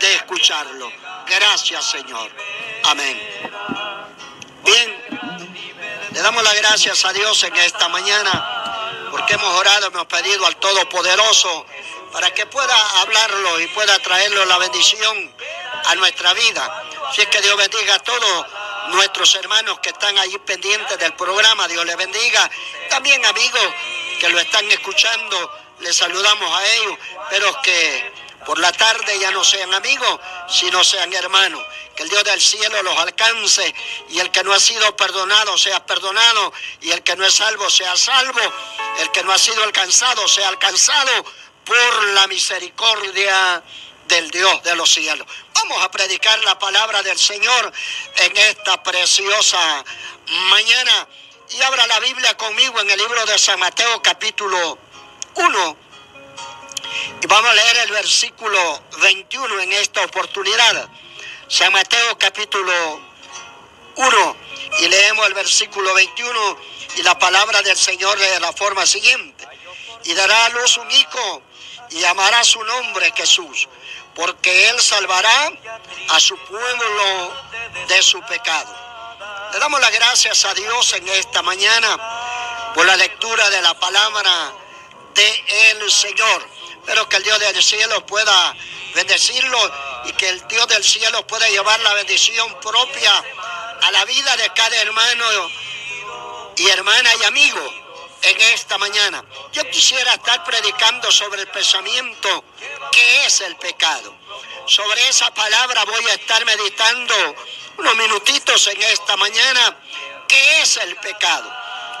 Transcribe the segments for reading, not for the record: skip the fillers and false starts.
de escucharlo. Gracias, Señor. Amén. Bien, le damos las gracias a Dios en esta mañana porque hemos orado, hemos pedido al Todopoderoso para que pueda hablarlo y pueda traerlo la bendición a nuestra vida. Así es que Dios bendiga a todos nuestros hermanos que están allí pendientes del programa. Dios les bendiga. También amigos que lo están escuchando, les saludamos a ellos, pero que por la tarde ya no sean amigos, sino sean hermanos. Que el Dios del cielo los alcance y el que no ha sido perdonado sea perdonado y el que no es salvo sea salvo. El que no ha sido alcanzado sea alcanzado por la misericordia del Dios de los cielos. Vamos a predicar la palabra del Señor en esta preciosa mañana. Y abra la Biblia conmigo en el libro de San Mateo capítulo 1. Y vamos a leer el versículo 21 en esta oportunidad. San Mateo capítulo 1. Y leemos el versículo 21 y la palabra del Señor de la forma siguiente. Y dará a luz un hijo y llamará su nombre Jesús, porque él salvará a su pueblo de su pecado. Le damos las gracias a Dios en esta mañana por la lectura de la palabra del Señor. Espero que el Dios del cielo pueda bendecirlo y que el Dios del cielo pueda llevar la bendición propia a la vida de cada hermano y hermana y amigo en esta mañana. Yo quisiera estar predicando sobre el pensamiento que es el pecado. Sobre esa palabra voy a estar meditando unos minutitos en esta mañana. ¿Qué es el pecado?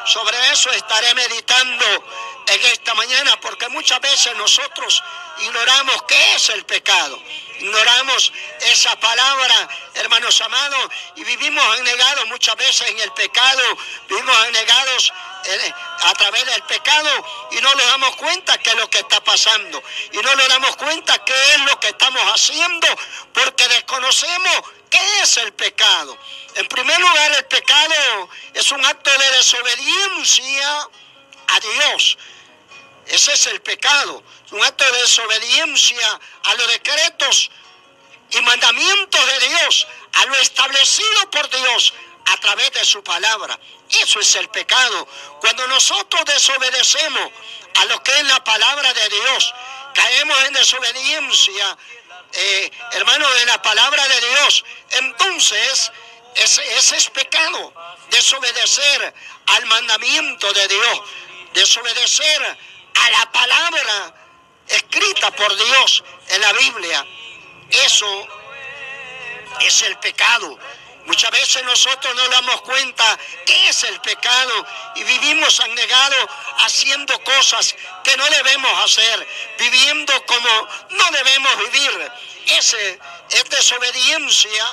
Sobre eso estaré meditando en esta mañana, porque muchas veces nosotros ignoramos qué es el pecado. Ignoramos esa palabra, hermanos amados, y vivimos anegados muchas veces en el pecado. Vivimos anegados a través del pecado y no nos damos cuenta qué es lo que está pasando. Y no nos damos cuenta qué es lo que estamos haciendo, porque desconocemos qué es el pecado. En primer lugar, el pecado es un acto de desobediencia a Dios. Ese es el pecado, un acto de desobediencia a los decretos y mandamientos de Dios, a lo establecido por Dios a través de su palabra. Eso es el pecado. Cuando nosotros desobedecemos a lo que es la palabra de Dios, caemos en desobediencia, hermanos, de la palabra de Dios. Entonces, ese es pecado, desobedecer al mandamiento de Dios, desobedecer a la palabra escrita por Dios en la Biblia. Eso es el pecado. Muchas veces nosotros no damos cuenta qué es el pecado y vivimos anegados haciendo cosas que no debemos hacer, viviendo como no debemos vivir. Ese es desobediencia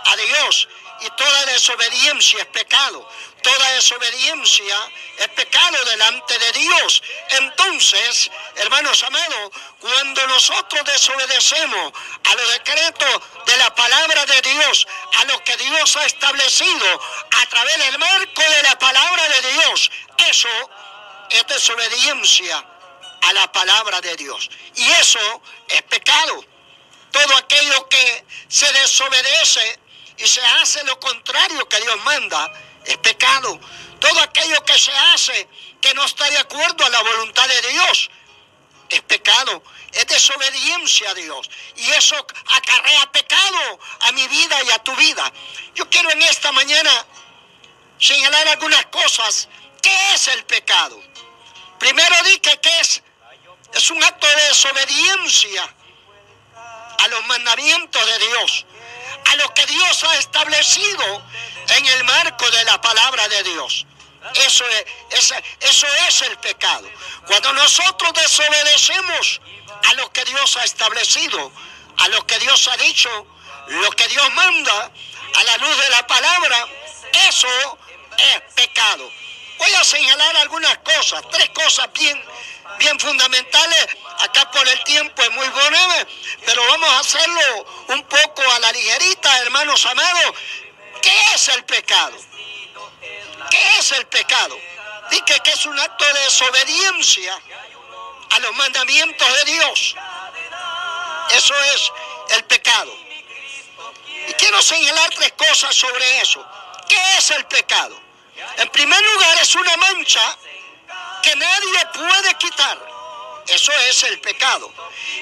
a Dios, y toda desobediencia es pecado. Toda desobediencia es pecado delante de Dios. Entonces, hermanos amados, cuando nosotros desobedecemos a los decretos de la palabra de Dios, a lo que Dios ha establecido a través del marco de la palabra de Dios, eso es desobediencia a la palabra de Dios. Y eso es pecado. Todo aquello que se desobedece y se hace lo contrario que Dios manda, es pecado. Todo aquello que se hace que no está de acuerdo a la voluntad de Dios, es pecado. Es desobediencia a Dios. Y eso acarrea pecado a mi vida y a tu vida. Yo quiero en esta mañana señalar algunas cosas. ¿Qué es el pecado? Primero dije que es un acto de desobediencia a los mandamientos de Dios, a lo que Dios ha establecido en el marco de la palabra de Dios. Eso es el pecado. Cuando nosotros desobedecemos a lo que Dios ha establecido, a lo que Dios ha dicho, lo que Dios manda, a la luz de la palabra, eso es pecado. Voy a señalar algunas cosas, 3 cosas bien fundamentales. Acá por el tiempo es muy breve, pero vamos a hacerlo un poco a la ligerita, hermanos amados. ¿Qué es el pecado? ¿Qué es el pecado? Dije que es un acto de desobediencia a los mandamientos de Dios. Eso el pecado. Y quiero señalar 3 cosas sobre eso. ¿Qué es el pecado? En primer lugar, es una mancha que nadie puede quitar. Eso es el pecado.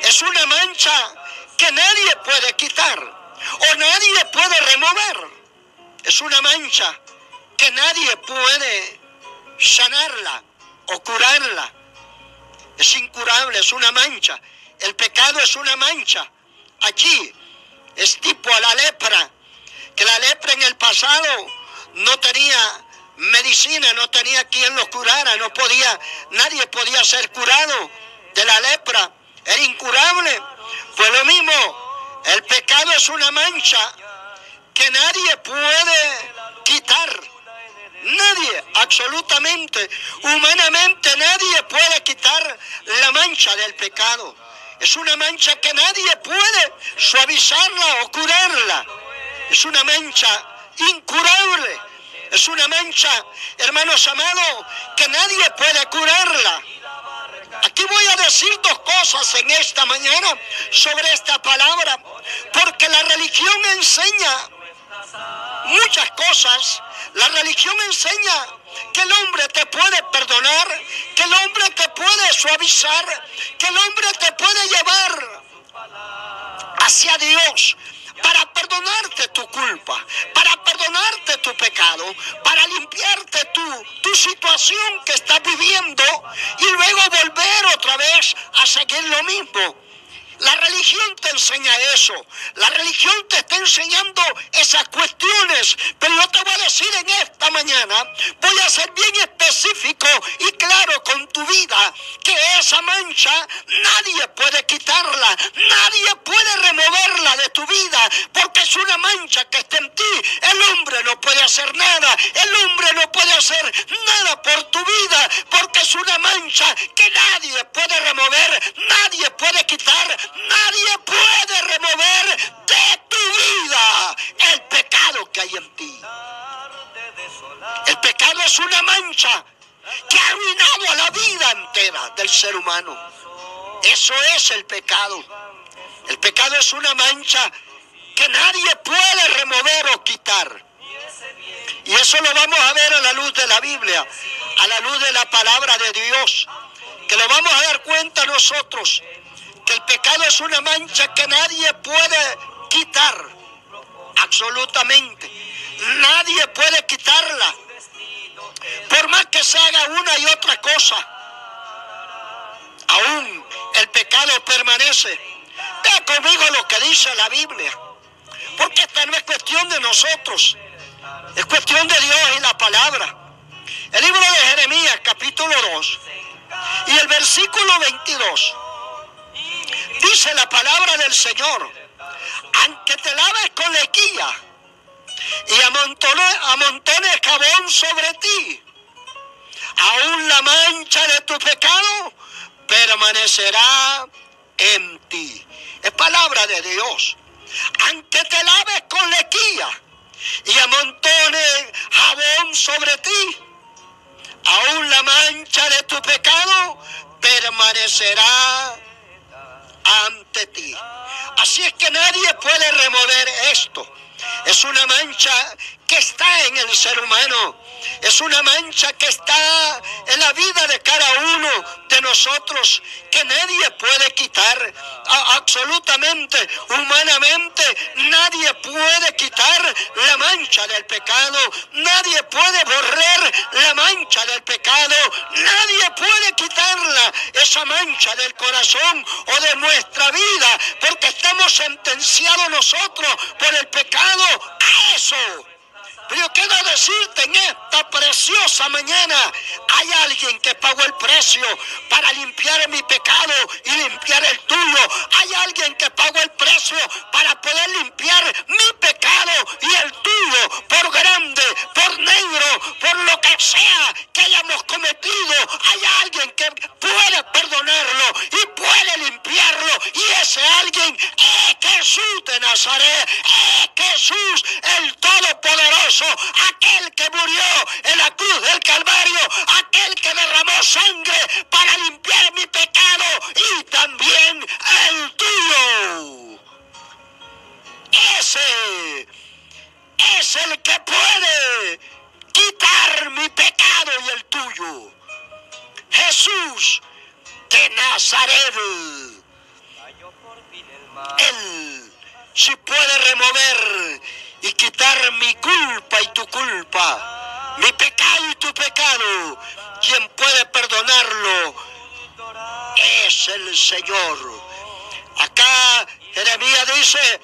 Es una mancha que nadie puede quitar o nadie puede remover. Es una mancha que nadie puede sanarla o curarla. Es incurable, es una mancha. El pecado es una mancha. Allí es tipo a la lepra, que la lepra en el pasado no tenía medicina, no tenía quien lo curara, nadie podía ser curado de la lepra, era incurable. Pues lo mismo, el pecado es una mancha que nadie puede quitar. Nadie, absolutamente, humanamente nadie puede quitar la mancha del pecado. Es una mancha que nadie puede suavizarla o curarla. Es una mancha incurable. Es una mancha, hermanos amados, que nadie puede curarla. Aquí voy a decir 2 cosas en esta mañana sobre esta palabra, porque la religión enseña muchas cosas. La religión enseña que el hombre te puede perdonar, que el hombre te puede suavizar, que el hombre te puede llevar hacia Dios para perdonarte tu culpa, para perdonarte tu pecado, para limpiarte tu situación que estás viviendo y luego volver otra vez a seguir lo mismo. La religión te enseña eso. La religión te está enseñando esas cuestiones. Pero yo te voy a decir en esta mañana, voy a ser bien específico y claro con tu vida, que esa mancha nadie puede quitarla, nadie puede removerla de tu vida, porque es una mancha que está en ti. El hombre no puede hacer nada, el hombre no puede hacer nada por tu vida, porque es una mancha que nadie puede remover, nadie puede quitar. Nadie puede remover de tu vida el pecado que hay en ti. El pecado es una mancha que ha arruinado a la vida entera del ser humano. Eso es el pecado. El pecado es una mancha que nadie puede remover o quitar. Y eso lo vamos a ver a la luz de la Biblia, a la luz de la palabra de Dios, que lo vamos a dar cuenta nosotros, que el pecado es una mancha que nadie puede quitar, absolutamente. Nadie puede quitarla, por más que se haga una y otra cosa. Aún el pecado permanece. Vea conmigo lo que dice la Biblia, porque esta no es cuestión de nosotros, es cuestión de Dios y la palabra. El libro de Jeremías, capítulo 2, y el versículo 22. Dice la palabra del Señor: aunque te laves con lejía y amontones jabón sobre ti, aún la mancha de tu pecado permanecerá en ti. Es palabra de Dios. Aunque te laves con lejía y amontones jabón sobre ti, aún la mancha de tu pecado permanecerá ante ti. Así es que nadie puede remover esto. Es una mancha que está en el ser humano. Es una mancha que está en la vida de cada uno de nosotros, que nadie puede quitar. Absolutamente, humanamente, nadie puede quitar la mancha del pecado. Nadie puede borrar la mancha del pecado. Nadie puede quitarla, esa mancha del corazón o de nuestra vida, porque estamos sentenciados nosotros por el pecado a eso. Pero yo quiero decirte en esta preciosa mañana, hay alguien que pagó el precio para limpiar mi pecado y limpiar el tuyo. Hay alguien que pagó el precio para poder limpiar mi pecado y el tuyo, por grande, por negro, por lo que sea que hayamos cometido. Hay alguien que puede perdonarlo y puede limpiarlo, y ese alguien es Jesús de Nazaret, es Jesús el Todopoderoso, aquel que murió en la cruz del Calvario, aquel que derramó sangre para limpiar mi pecado y también el tuyo. es el que puede quitar mi pecado y el tuyo. Jesús de Nazaret. Él sí puede remover y quitar mi culpa y tu culpa, mi pecado y tu pecado. Quien puede perdonarlo es el Señor. Acá Jeremías dice: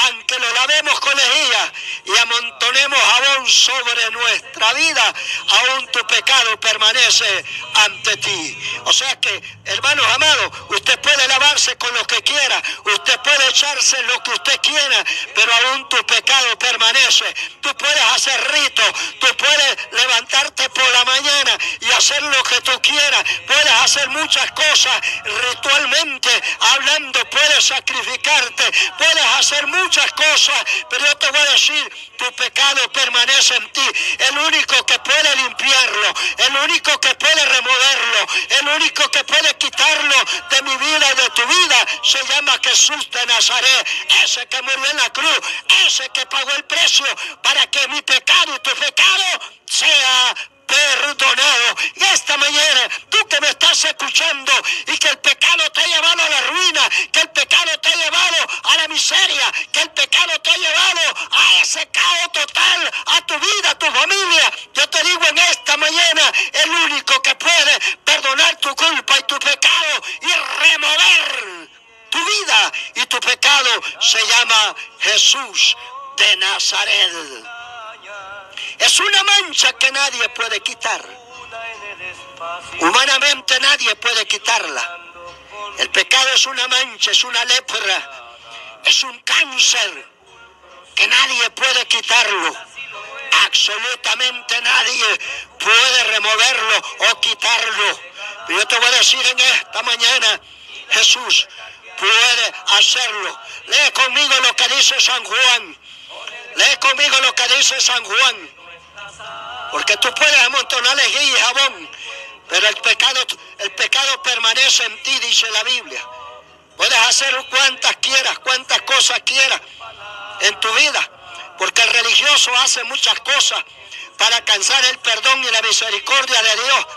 aunque lo lavemos con lejía y amontonemos jabón sobre nuestra vida, aún tu pecado permanece ante ti. O sea que, hermanos amados, usted puede lavarse con lo que quiera, usted puede echarse lo que usted quiera, pero aún tu pecado permanece. Tú puedes hacer ritos, tú puedes levantarte por la mañana y hacer lo que tú quieras, puedes hacer muchas cosas ritualmente hablando, puedes sacrificarte, puedes hacer muchas cosas, pero yo te voy a decir, tu pecado permanece en ti. El único que puede limpiarlo, el único que puede removerlo, el único que puede quitarlo de mi vida y de tu vida, se llama Jesús de Nazaret, ese que murió en la cruz, ese que pagó el precio para que mi pecado y tu pecado sea perdonado. Y esta mañana, tú que me estás escuchando y que el pecado te ha llevado a la ruina, que el pecado te ha llevado a la miseria, que el pecado te ha llevado a ese caos total, a tu vida, a tu familia, yo te digo en esta mañana, el único que puede perdonar tu culpa y tu pecado y remover tu vida y tu pecado se llama Jesús de Nazaret. Es una mancha que nadie puede quitar. Humanamente nadie puede quitarla. El pecado es una mancha, es una lepra, es un cáncer que nadie puede quitarlo. Absolutamente nadie puede removerlo o quitarlo. Pero yo te voy a decir en esta mañana, Jesús puede hacerlo. Lee conmigo lo que dice San Juan. Lee conmigo lo que dice San Juan. Porque tú puedes amontonar lejía y jabón, pero el pecado permanece en ti, dice la Biblia. Puedes hacer cuantas quieras, cuantas cosas quieras en tu vida, porque el religioso hace muchas cosas para alcanzar el perdón y la misericordia de Dios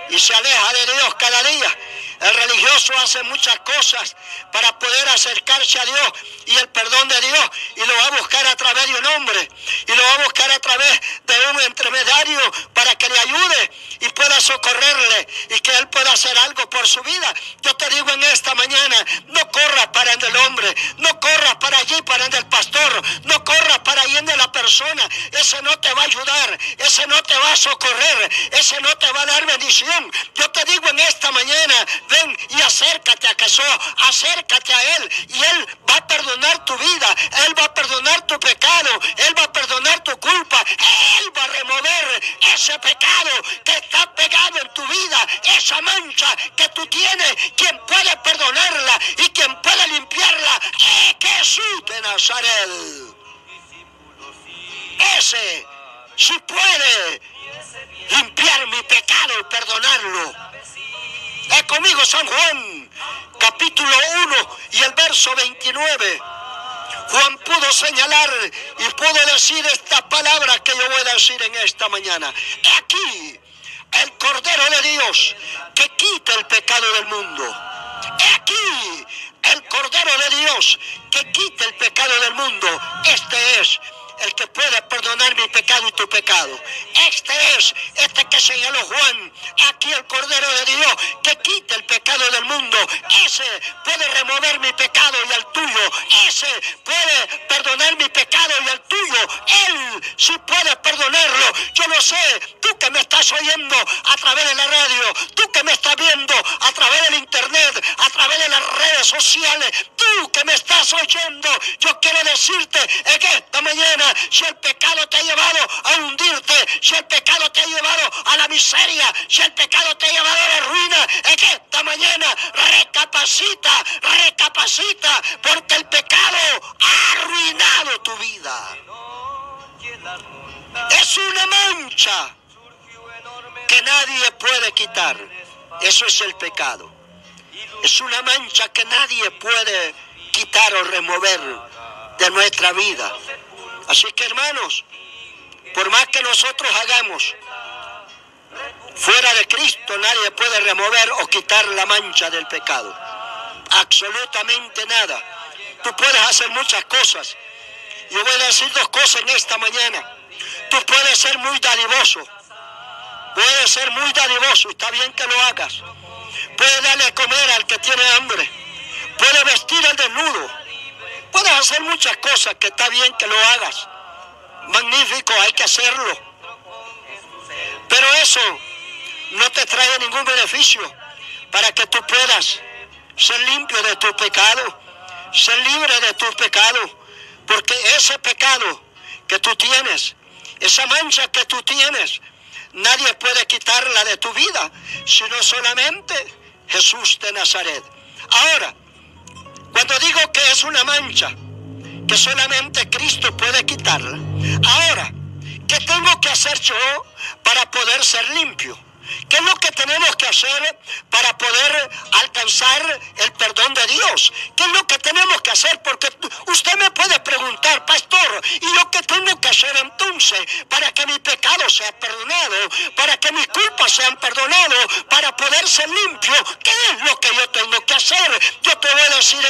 y se aleja de Dios cada día. El religioso hace muchas cosas para poder acercarse a Dios y el perdón de Dios, y lo va a buscar a través de un hombre, y lo va a buscar a través de un intermediario para que le ayude y pueda socorrerle y que él pueda hacer algo por su vida. Yo te digo en esta mañana, no corras para el hombre, no corras para allí, para el pastor, no corras para allí de la persona. Ese no te va a ayudar, ese no te va a socorrer, ese no te va a dar bendición. Yo te digo en esta mañana, ven y acércate a Jesús, acércate a Él y Él va a perdonar tu vida, Él va a perdonar tu pecado, Él va a perdonar tu culpa, Él va a remover ese pecado que está pegado en tu vida, esa mancha que tú tienes. Quien puede perdonarla y quien puede limpiarla es Jesús de Nazaret. Ese sí puede limpiar mi pecado y perdonarlo. Es conmigo San Juan, capítulo 1 y el verso 29. Juan pudo señalar y pudo decir estas palabras que yo voy a decir en esta mañana. He aquí el Cordero de Dios que quita el pecado del mundo. He aquí el Cordero de Dios que quita el pecado del mundo. Este es el que puede perdonar mi pecado y tu pecado. Este que señaló Juan, aquí el Cordero de Dios que quita el pecado del mundo. Ese puede remover mi pecado y el tuyo. Ese puede perdonar mi pecado y el tuyo. Él sí puede perdonarlo. Yo no sé, tú que me estás oyendo a través de la radio, tú que me estás viendo a través del internet, a través de las redes sociales, tú que me estás oyendo, yo quiero decirte en esta mañana, si el pecado te ha llevado a hundirte, si el pecado te ha llevado a la miseria, si el pecado te ha llevado a la ruina, en esta mañana recapacita, porque el pecado ha arruinado tu vida. Es una mancha que nadie puede quitar. Eso es el pecado. Es una mancha que nadie puede quitar o remover de nuestra vida. Así que, hermanos, por más que nosotros hagamos, fuera de Cristo nadie puede remover o quitar la mancha del pecado. Absolutamente nada. Tú puedes hacer muchas cosas. Yo voy a decir dos cosas en esta mañana. Tú puedes ser muy dadivoso. Puedes ser muy dadivoso. Está bien que lo hagas. Puedes darle a comer al que tiene hambre. Puedes vestir al desnudo. Puedes hacer muchas cosas que está bien que lo hagas. Magnífico, hay que hacerlo. Pero eso no te trae ningún beneficio para que tú puedas ser limpio de tu pecado, ser libre de tu pecado, porque ese pecado que tú tienes, esa mancha que tú tienes, nadie puede quitarla de tu vida, sino solamente Jesús de Nazaret. Ahora, cuando digo que es una mancha que solamente Cristo puede quitarla, ahora, ¿qué tengo que hacer yo para poder ser limpio? ¿Qué es lo que tenemos que hacer para poder alcanzar el perdón de Dios? ¿Qué es lo que tenemos que hacer? Porque usted me puede preguntar, pastor, ¿y lo que tengo que hacer entonces para que mi pecado sea perdonado, para que mis culpas sean perdonadas, para poder ser limpio? ¿Qué es lo que yo tengo que hacer? Yo te voy a decir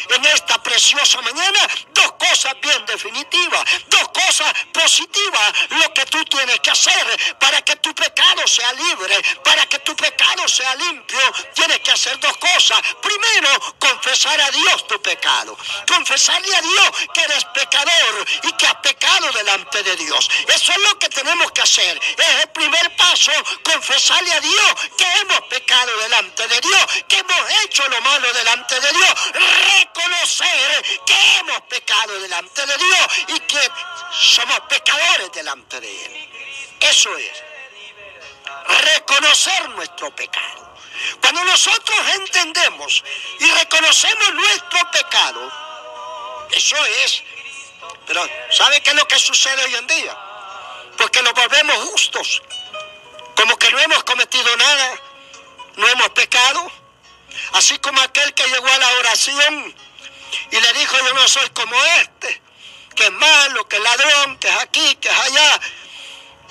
en esta preciosa mañana dos cosas bien definitivas, dos cosas positivas, lo que tú tienes que hacer para que tu pecado sea libre. Para que tu pecado sea limpio, tienes que hacer dos cosas. Primero, confesar a Dios tu pecado. Confesarle a Dios que eres pecador y que has pecado delante de Dios. Eso es lo que tenemos que hacer. Es el primer paso, confesarle a Dios que hemos pecado delante de Dios, que hemos hecho lo malo delante de Dios. Reconocer que hemos pecado delante de Dios y que somos pecadores delante de Él. Eso es. Reconocer nuestro pecado. Cuando nosotros entendemos y reconocemos nuestro pecado, eso es. Pero ¿sabe qué es lo que sucede hoy en día? Porque nos volvemos justos, como que no hemos cometido nada, no hemos pecado. Así como aquel que llegó a la oración y le dijo: yo no soy como este, que es malo, que es ladrón, que es aquí, que es allá.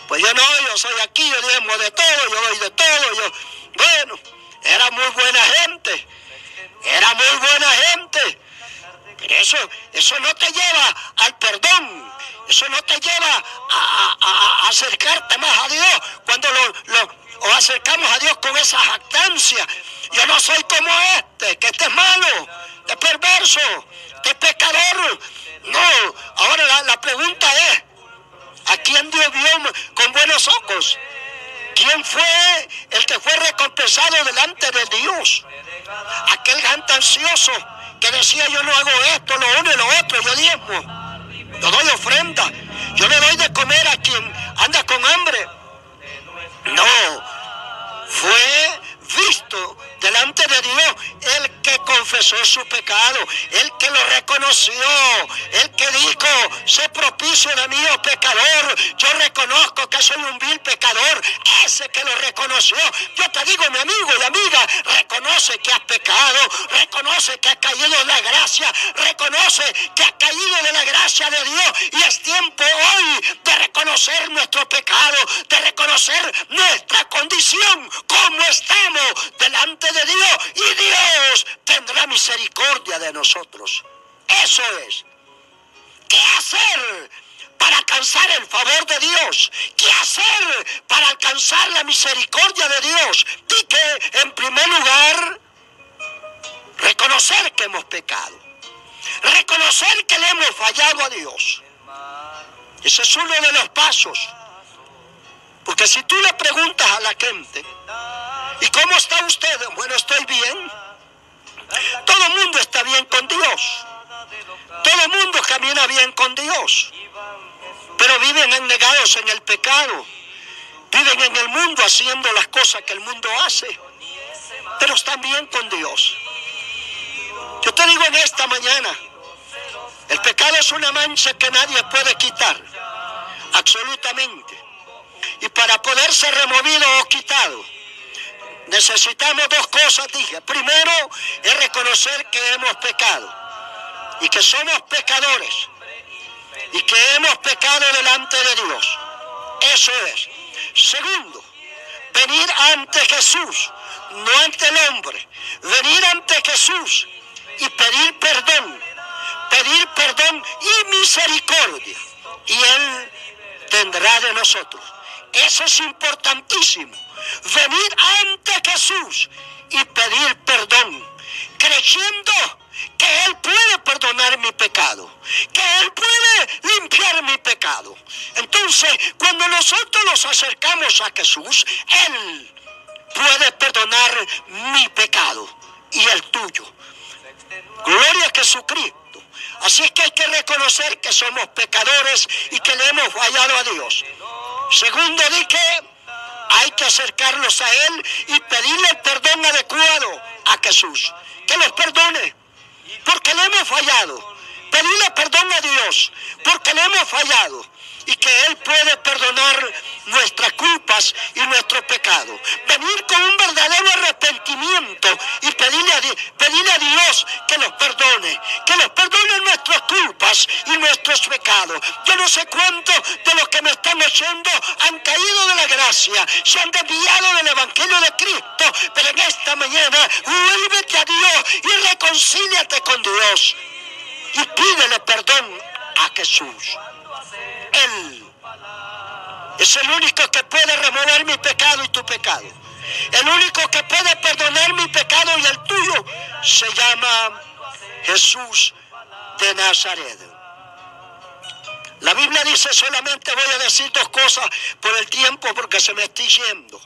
Pues yo no, yo soy aquí, yo diezmo de todo, yo doy de todo, bueno, era muy buena gente, pero eso no te lleva al perdón, eso no te lleva a acercarte más a Dios, cuando o acercamos a Dios con esa jactancia. Yo no soy como este, que este es malo, este es perverso, este es pecador. No, ahora la pregunta es, ¿a quién Dios vio con buenos ojos? ¿Quién fue el que fue recompensado delante de Dios? Aquel jactancioso que decía: yo no hago esto, lo uno y lo otro, yo diezmo, yo doy ofrenda, yo le doy de comer a quien anda con hambre. No, fue visto delante de Dios el que confesó su pecado, el que lo reconoció, el que dijo: sé propicio de mí, oh pecador, yo reconozco que soy un vil pecador. Ese que lo reconoció. Yo te digo, mi amigo y amiga, reconoce que has pecado, reconoce que has caído en la gracia, reconoce que has caído de la gracia de Dios, y es tiempo hoy de reconocer nuestro pecado, de reconocer nuestra condición, cómo estamos delante de Dios, y Dios tendrá misericordia de nosotros. Eso es. ¿Qué hacer para alcanzar el favor de Dios? ¿Qué hacer para alcanzar la misericordia de Dios? Y que, en primer lugar, reconocer que hemos pecado, reconocer que le hemos fallado a Dios. Ese es uno de los pasos. Porque si tú le preguntas a la gente: ¿y cómo está usted? Bueno, estoy bien. Todo el mundo está bien con Dios. Todo el mundo camina bien con Dios. Pero viven anegados en el pecado. Viven en el mundo haciendo las cosas que el mundo hace. Pero están bien con Dios. Yo te digo en esta mañana, el pecado es una mancha que nadie puede quitar. Absolutamente. Y para poder ser removido o quitado, necesitamos dos cosas, dije. Primero, es reconocer que hemos pecado y que somos pecadores. y que hemos pecado delante de Dios. Eso es. Segundo, venir ante Jesús, no ante el hombre. Venir ante Jesús y pedir perdón y misericordia. Y Él tendrá de nosotros. Eso es importantísimo. Venir ante Jesús y pedir perdón, creyendo que Él puede perdonar mi pecado, que Él puede limpiar mi pecado. Entonces, cuando nosotros nos acercamos a Jesús, Él puede perdonar mi pecado y el tuyo. Gloria a Jesucristo. Así es que hay que reconocer que somos pecadores y que le hemos fallado a Dios. Segundo, dije, hay que acercarnos a Él y pedirle el perdón adecuado a Jesús. Que nos perdone, porque le hemos fallado. Pedirle perdón a Dios, porque le hemos fallado. Y que Él puede perdonar nuestras culpas y nuestro pecado. Venir con un verdadero arrepentimiento y pedirle a Dios que nos perdone nuestras culpas y nuestros pecados. Yo no sé cuántos de los que me están oyendo han caído de la gracia, se han desviado del Evangelio de Cristo, pero en esta mañana vuélvete a Dios y reconcíliate con Dios y pídele perdón a Jesús. Él es el único que puede remover mi pecado y tu pecado. El único que puede perdonar mi pecado y el tuyo se llama Jesús de Nazaret. La Biblia dice, solamente voy a decir dos cosas por el tiempo porque se me está yendo.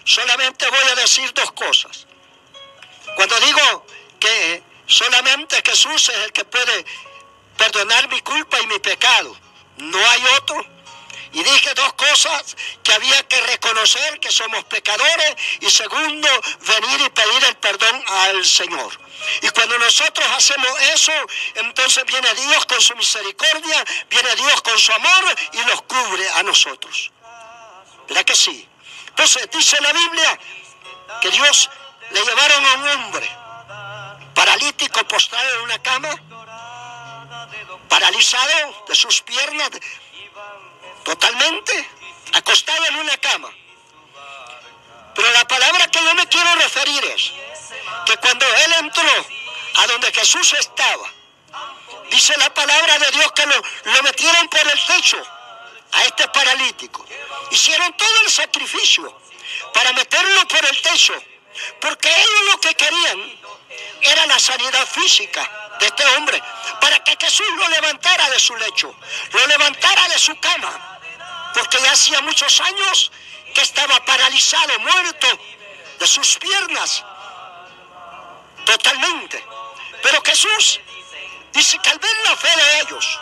Solamente voy a decir dos cosas. Cuando digo que solamente Jesús es el que puede perdonar mi culpa y mi pecado, no hay otro. Y dije dos cosas: que había que reconocer que somos pecadores, y segundo, venir y pedir el perdón al Señor. Y cuando nosotros hacemos eso, entonces viene Dios con su misericordia, viene Dios con su amor y nos cubre a nosotros. ¿Verdad que sí? Entonces dice la Biblia que Dios le llevaron a un hombre paralítico, postrado en una cama, paralizado de sus piernas, totalmente acostado en una cama. Pero la palabra que yo me quiero referir es que cuando él entró a donde Jesús estaba, dice la palabra de Dios que lo metieron por el techo a este paralítico. Hicieron todo el sacrificio para meterlo por el techo, porque ellos lo que querían era la sanidad física de este hombre, para que Jesús lo levantara de su lecho, lo levantara de su cama, porque ya hacía muchos años que estaba paralizado, muerto de sus piernas, totalmente. Pero Jesús dice que al ver la fe de ellos,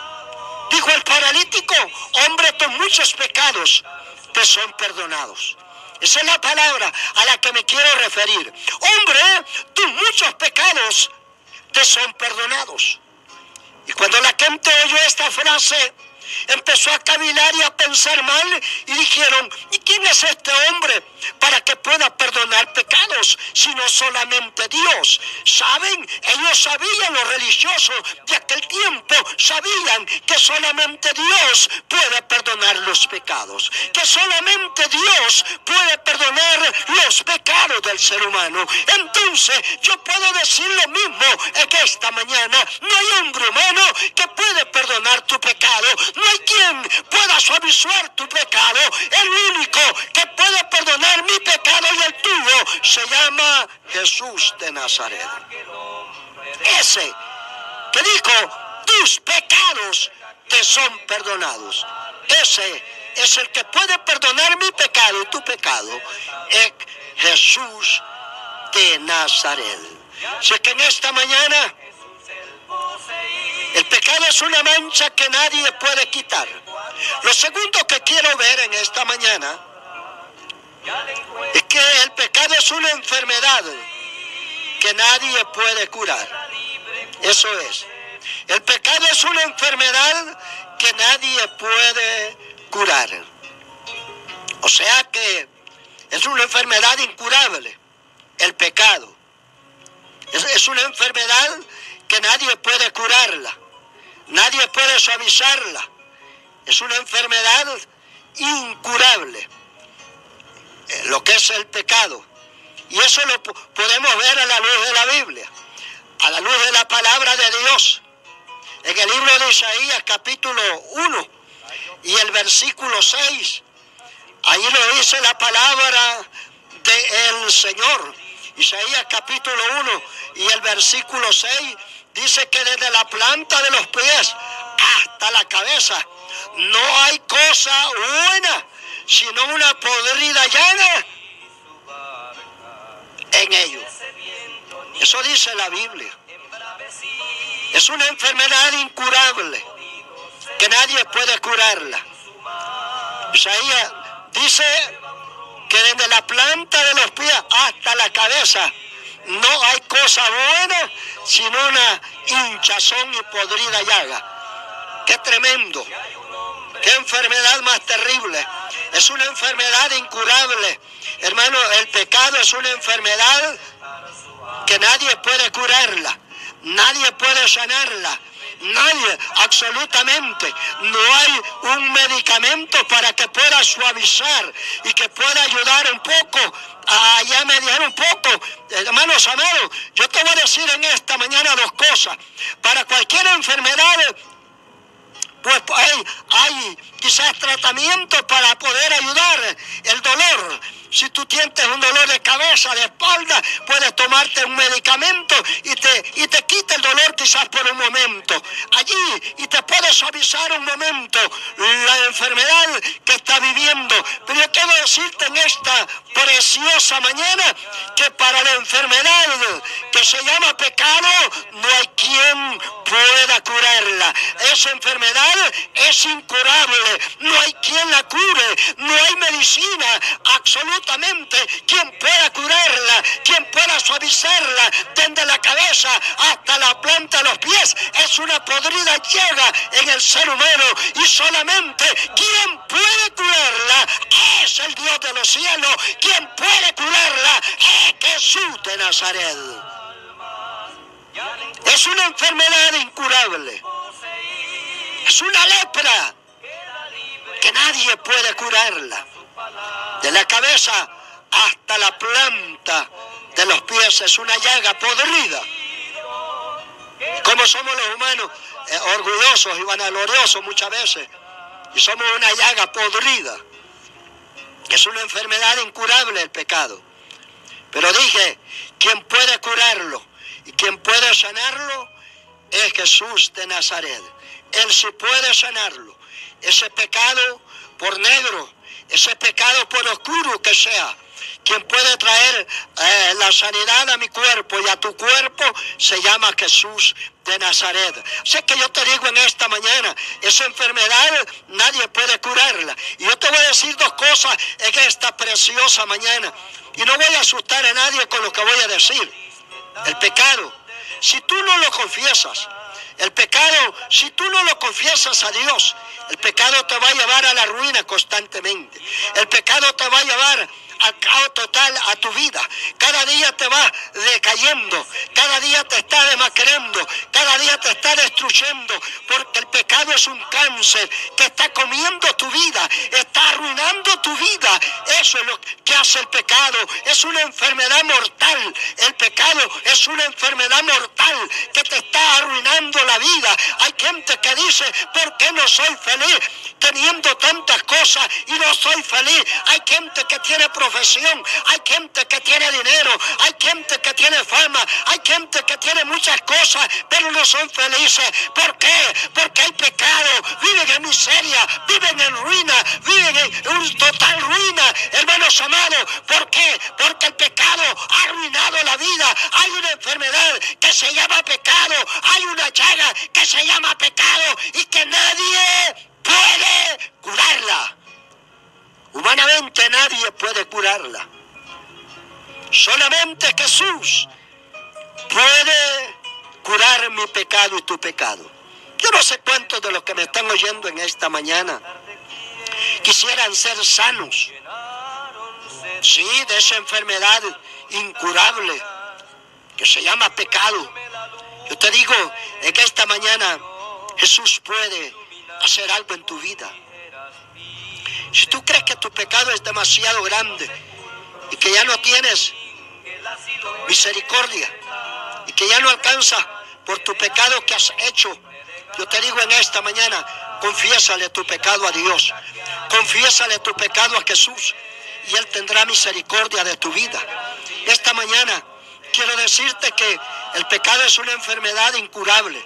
dijo al paralítico: hombre, tus muchos pecados te son perdonados. Esa es la palabra a la que me quiero referir. Hombre, tus muchos pecados te son perdonados. Y cuando la gente oyó esta frase, empezó a cavilar y a pensar mal, y dijeron: ¿y quién es este hombre para que pueda perdonar pecados, sino solamente Dios? ¿Saben? Ellos sabían, los religiosos de aquel tiempo sabían que solamente Dios puede perdonar los pecados, que solamente Dios puede perdonar los pecados del ser humano. Entonces yo puedo decir lo mismo en esta mañana: no hay hombre humano que puede perdonar tu pecado, no hay quien pueda suavizar tu pecado. El único que puede perdonar mi pecado y el tuyo se llama Jesús de Nazaret. Ese que dijo: tus pecados te son perdonados. Ese es el que puede perdonar mi pecado y tu pecado. Es Jesús de Nazaret. Sé que en esta mañana el pecado es una mancha que nadie puede quitar. Lo segundo que quiero ver en esta mañana es que el pecado es una enfermedad que nadie puede curar. Eso es. El pecado es una enfermedad que nadie puede curar. O sea que es una enfermedad incurable. El pecado es una enfermedad que nadie puede curarla. Nadie puede suavizarla. Es una enfermedad incurable, lo que es el pecado. Y eso lo podemos ver a la luz de la Biblia, a la luz de la palabra de Dios. En el libro de Isaías, capítulo 1 y el versículo 6, ahí lo dice la palabra del Señor. Isaías capítulo 1 y el versículo 6 dice que desde la planta de los pies hasta la cabeza no hay cosa buena, sino una podrida llaga en ellos. Eso dice la Biblia. Es una enfermedad incurable que nadie puede curarla. Isaías dice que desde la planta de los pies hasta la cabeza no hay cosa buena sino una hinchazón y podrida llaga. ¡Qué tremendo! ¡Qué enfermedad más terrible! Es una enfermedad incurable. Hermano, el pecado es una enfermedad que nadie puede curarla, nadie puede sanarla. Nadie, absolutamente. No hay un medicamento para que pueda suavizar y que pueda ayudar un poco, a mediar un poco. Hermanos amados, yo te voy a decir en esta mañana dos cosas. Para cualquier enfermedad, pues hay quizás tratamientos para poder ayudar el dolor. Si tú tienes un dolor de cabeza, de espalda, puedes tomarte un medicamento y te quita el dolor quizás por un momento. Allí, y te puede suavizar un momento la enfermedad que está viviendo. Pero yo quiero decirte en esta preciosa mañana que para la enfermedad que se llama pecado, no hay quien pueda curarla. Esa enfermedad es incurable, no hay quien la cure, no hay medicina absolutamente quien pueda curarla, quien pueda suavizarla desde la cabeza hasta la planta de los pies. Es una podrida llaga en el ser humano y solamente quien puede curarla es el Dios de los cielos. Quien puede curarla es Jesús de Nazaret. Es una enfermedad incurable, es una lepra que nadie puede curarla. De la cabeza hasta la planta de los pies es una llaga podrida. Como somos los humanos, orgullosos y vanagloriosos muchas veces, y somos una llaga podrida. Es una enfermedad incurable el pecado. Pero dije, quien puede curarlo y quien puede sanarlo es Jesús de Nazaret. Él sí puede sanarlo. Ese pecado, por negro, ese pecado por oscuro que sea, quien puede traer la sanidad a mi cuerpo y a tu cuerpo se llama Jesús de Nazaret. Sé que yo te digo en esta mañana, esa enfermedad nadie puede curarla. Y yo te voy a decir dos cosas en esta preciosa mañana. Y no voy a asustar a nadie con lo que voy a decir. El pecado, si tú no lo confiesas, el pecado, si tú no lo confiesas a Dios, el pecado te va a llevar a la ruina constantemente. El pecado te va a llevar al caos total a tu vida. Cada día te va decayendo, cada día te está demacrando, cada día te está destruyendo, porque el pecado es un cáncer que está comiendo tu vida, está arruinando tu vida. Eso es lo que hace el pecado, es una enfermedad mortal. El pecado es una enfermedad mortal que te está arruinando la vida. Hay gente que dice, ¿por qué no soy feliz teniendo tantas cosas y no soy feliz? Hay gente que tiene profesión, hay gente que tiene dinero, hay gente que tiene fama, hay gente que tiene muchas cosas, pero no son felices. ¿Por qué? Porque hay pecado, viven en miseria, viven en ruina, viven en un total ruina, hermanos amados. ¿Por qué? Porque el pecado ha arruinado la vida. Hay una enfermedad que se llama pecado, hay una llaga que se llama pecado y que nadie puede curarla. Humanamente nadie puede curarla. Solamente Jesús puede curar mi pecado y tu pecado. Yo no sé cuántos de los que me están oyendo en esta mañana quisieran ser sanos, sí, de esa enfermedad incurable que se llama pecado. Yo te digo en esta mañana, Jesús puede hacer algo en tu vida. Si tú crees que tu pecado es demasiado grande y que ya no tienes misericordia y que ya no alcanza por tu pecado que has hecho, yo te digo en esta mañana, confiésale tu pecado a Dios, confiésale tu pecado a Jesús y Él tendrá misericordia de tu vida. Esta mañana quiero decirte que el pecado es una enfermedad incurable.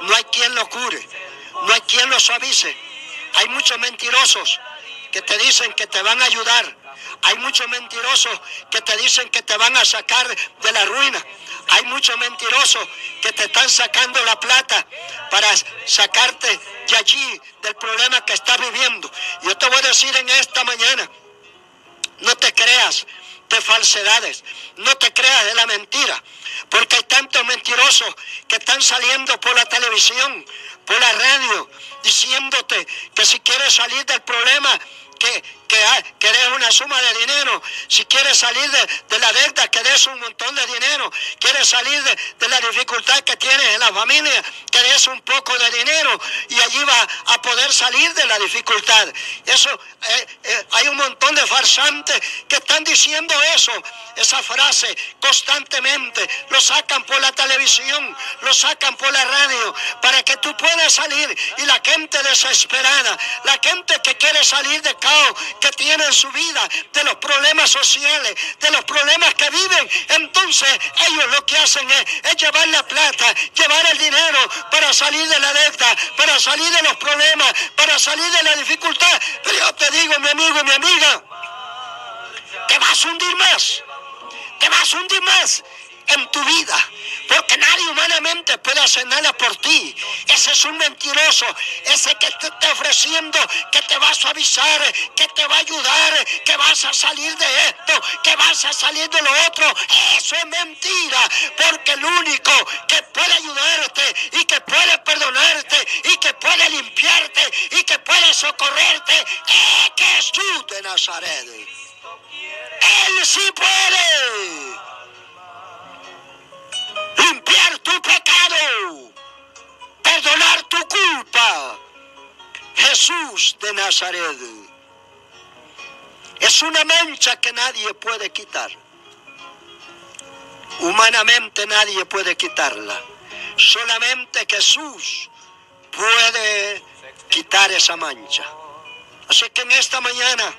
No hay quien lo cure, no hay quien lo suavice. Hay muchos mentirosos que te dicen que te van a ayudar. Hay muchos mentirosos que te dicen que te van a sacar de la ruina. Hay muchos mentirosos que te están sacando la plata para sacarte de allí, del problema que estás viviendo. Yo te voy a decir en esta mañana, no te creas de falsedades, no te creas de la mentira, porque hay tantos mentirosos que están saliendo por la televisión, por la radio, diciéndote que si quieres salir del problema, que des una suma de dinero. Si quieres salir de la deuda, que des un montón de dinero. Quieres salir de la dificultad que tienes en la familia, que des un poco de dinero y allí va a poder salir de la dificultad. Eso, hay un montón de farsantes que están diciendo eso, esa frase constantemente. Lo sacan por la televisión, lo sacan por la radio, para que tú puedas salir. Y la gente desesperada, la gente que quiere salir de caos que tiene en su vida, de los problemas sociales, de los problemas que viven, entonces ellos lo que hacen es llevar la plata, llevar el dinero para salir de la deuda, para salir de los problemas, para salir de la dificultad. Pero yo te digo, mi amigo y mi amiga, te vas a hundir más, te vas a hundir más en tu vida, porque nadie humanamente puede hacer nada por ti. Ese es un mentiroso, ese que te está ofreciendo que te va a suavizar, que te va a ayudar, que vas a salir de esto, que vas a salir de lo otro. Eso es mentira, porque el único que puede ayudarte y que puede perdonarte y que puede limpiarte y que puede socorrerte es Jesús de Nazaret. Él sí puede limpiar tu pecado, perdonar tu culpa. Jesús de Nazaret es una mancha que nadie puede quitar. Humanamente nadie puede quitarla. Solamente Jesús puede quitar esa mancha. Así que en esta mañana,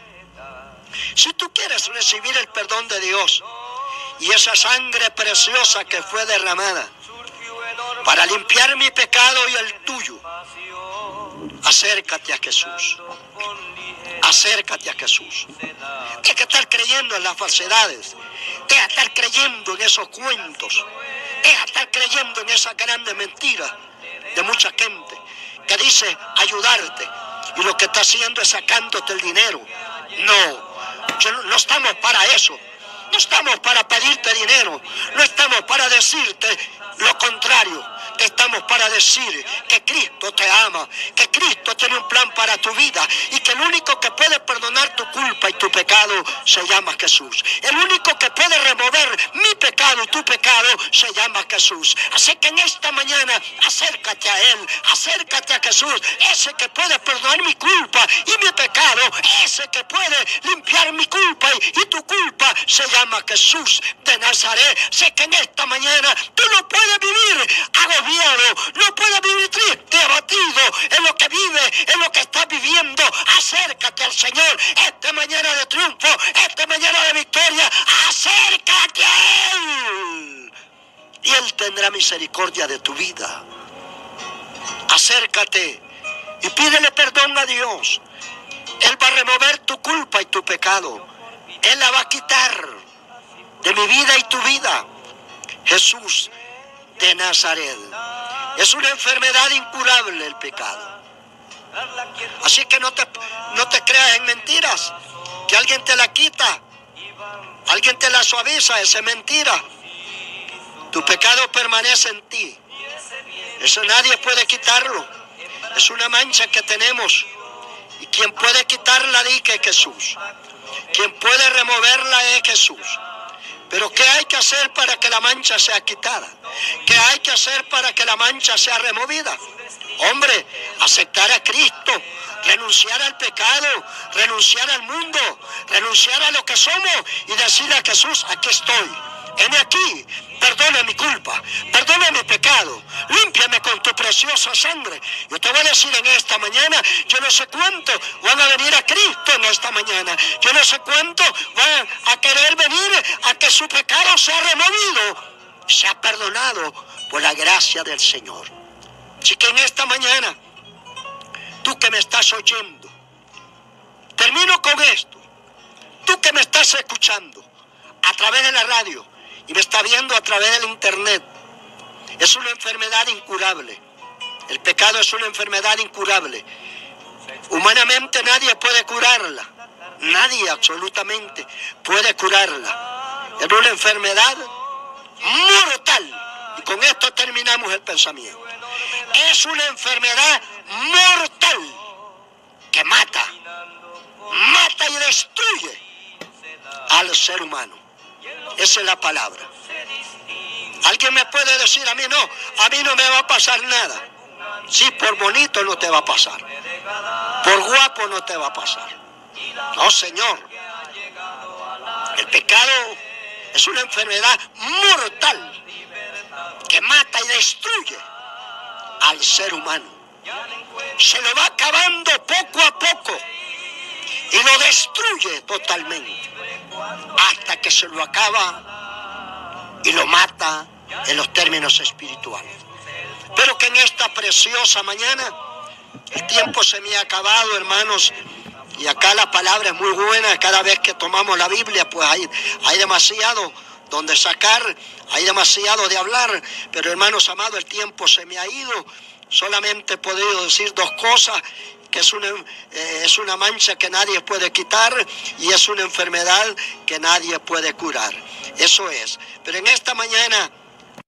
si tú quieres recibir el perdón de Dios y esa sangre preciosa que fue derramada para limpiar mi pecado y el tuyo, acércate a Jesús. Acércate a Jesús. Deja de estar creyendo en las falsedades. Deja de estar creyendo en esos cuentos. Deja de estar creyendo en esas grandes mentiras de mucha gente que dice ayudarte y lo que está haciendo es sacándote el dinero. No estamos para eso. No estamos para pedirte dinero, no estamos para decirte lo contrario. Estamos para decir que Cristo te ama, que Cristo tiene un plan para tu vida y que el único que puede perdonar tu culpa y tu pecado se llama Jesús. El único que puede remover mi pecado y tu pecado se llama Jesús. Así que en esta mañana acércate a Él, acércate a Jesús, ese que puede perdonar mi culpa y mi pecado, ese que puede limpiar mi culpa y tu culpa se llama Jesús de Nazaret. Sé que en esta mañana tú no puedes vivir agobiado, no puedes vivir triste, abatido en lo que vive, en lo que estás viviendo. Acércate al Señor esta mañana de triunfo, esta mañana de victoria. Acércate a Él y Él tendrá misericordia de tu vida. Acércate y pídele perdón a Dios. Él va a remover tu culpa y tu pecado. Él la va a quitar de mi vida y tu vida. Jesús de Nazaret. Es una enfermedad incurable el pecado. Así que no te creas en mentiras, que alguien te la quita, alguien te la suaviza. Esa es mentira. Tu pecado permanece en ti. Eso nadie puede quitarlo. Es una mancha que tenemos. Y quien puede quitarla, di que es Jesús. Quien puede removerla es Jesús. Pero ¿qué hay que hacer para que la mancha sea quitada? ¿Qué hay que hacer para que la mancha sea removida? Hombre, aceptar a Cristo, renunciar al pecado, renunciar al mundo, renunciar a lo que somos y decirle a Jesús, aquí estoy, heme aquí, perdona mi culpa, perdona mi pecado, límpiame con tu preciosa sangre. Yo te voy a decir en esta mañana, yo no sé cuánto van a venir a Cristo en esta mañana, yo no sé cuánto van a querer venir a que su pecado sea removido, sea perdonado por la gracia del Señor. Así que en esta mañana, tú que me estás oyendo, termino con esto, tú que me estás escuchando a través de la radio y me está viendo a través del internet, es una enfermedad incurable. El pecado es una enfermedad incurable. Humanamente nadie puede curarla, nadie absolutamente puede curarla. Es una enfermedad mortal. Y con esto terminamos el pensamiento. Es una enfermedad mortal que mata y destruye al ser humano. Esa es la palabra. Alguien me puede decir a mí no me va a pasar nada. Sí, por bonito no te va a pasar. Por guapo no te va a pasar. No, Señor. El pecado es una enfermedad mortal que mata y destruye al ser humano. Se lo va acabando poco a poco y lo destruye totalmente hasta que se lo acaba y lo mata en los términos espirituales. Pero que en esta preciosa mañana, el tiempo se me ha acabado, hermanos, y acá la palabra es muy buena. Cada vez que tomamos la Biblia, pues hay demasiado donde sacar, hay demasiado de hablar, pero hermanos amados, el tiempo se me ha ido. Solamente he podido decir dos cosas, que es una mancha que nadie puede quitar y es una enfermedad que nadie puede curar. Eso es. Pero en esta mañana